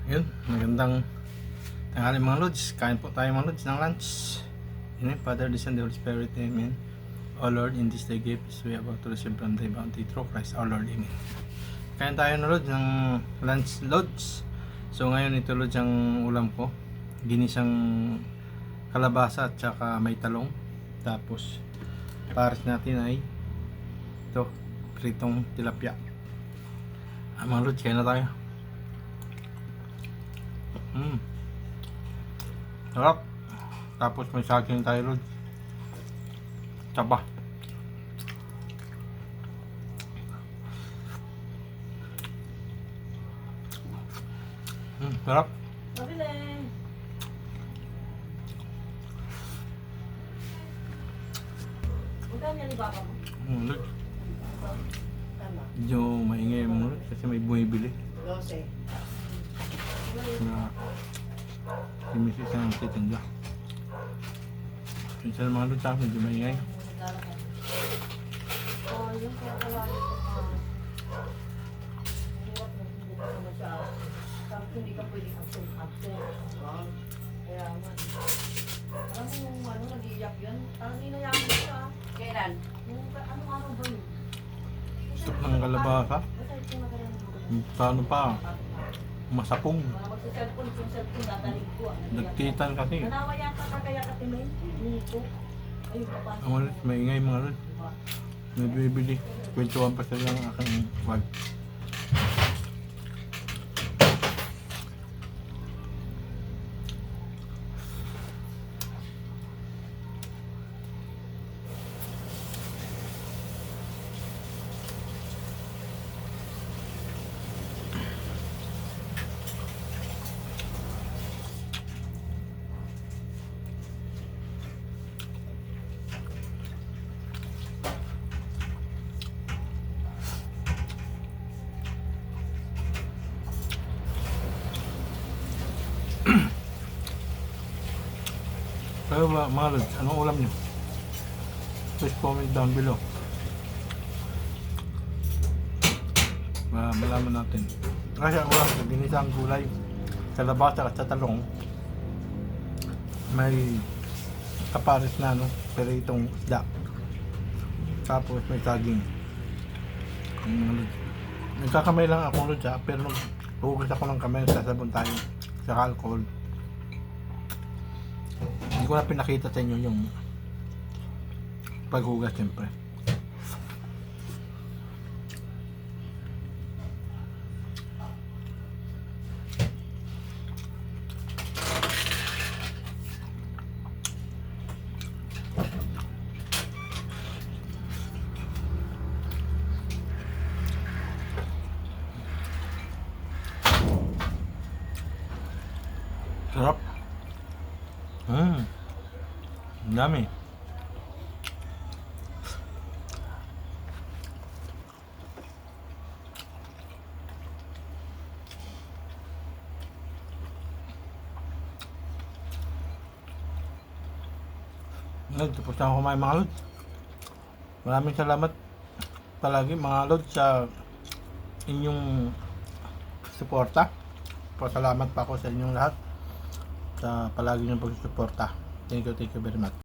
Yun, magandang tanghali mga lods. Kain po tayo mga lods ng lunch. Yun yung Father, the Son, the Holy Spirit, Amen. O Lord, in this day gifts we have to receive from thy bounty through Christ our Lord, Amen. Kain tayo na lods ng lunch lods. So ngayon ito lods ang ulam ko. Ginisang kalabasa at saka may talong. Tapos pares natin ay ito, pritong tilapia. Mga lods, kain na tayo. Sarap. Tapos may saging tayo ron. Taba. Sarap. Mabilin. Magkano yan ni Papa mo? Lods. Tama. Medyo maingay mo lods kasi may bumibili. 12. Na si Mrs. ang titinda. Minsan mga lods sa medyo maingay. Oh, yung kawali ko hirap na hindi ka naman siya. Tapos hindi ka pwedeng absent. Kaya nga. Alam mo yung nag-iiyak yun? Parang ninayaman siya. Kailan? Yung anong araw ba yun? Gusto ng kalabasa. Sa ano pa, masapong. Magsa-cellphone, yung cellphone dadaling ko. Nagtitan kasi. Nanawa yata ka kaya ka timen? Nito. Ayun pa pa. Ang mga lods, maingay mga lods. May bumibili. Kwentuhan pa sila ng aking wag. Pero mga lods, anong ulam nyo? Please comment down below. Malaman natin. Kasi ang ulam ko, ginisang gulay, kalabasa at sa talong. May kapares na pero itong isda. Tapos may saging. Nagkakamay lang ako lods pero hugas ako ng kamay, sasabon tayo sa alcohol. Hindi ko na pinakita sa inyo yung paghugas siyempre. Sarap. Ang dami. Tapos na ako kumain mga lods. Maraming salamat palagi mga lods sa inyong suporta. Pasalamat pa ako sa inyong lahat sa palagi niyong pagsusuporta. Thank you very much.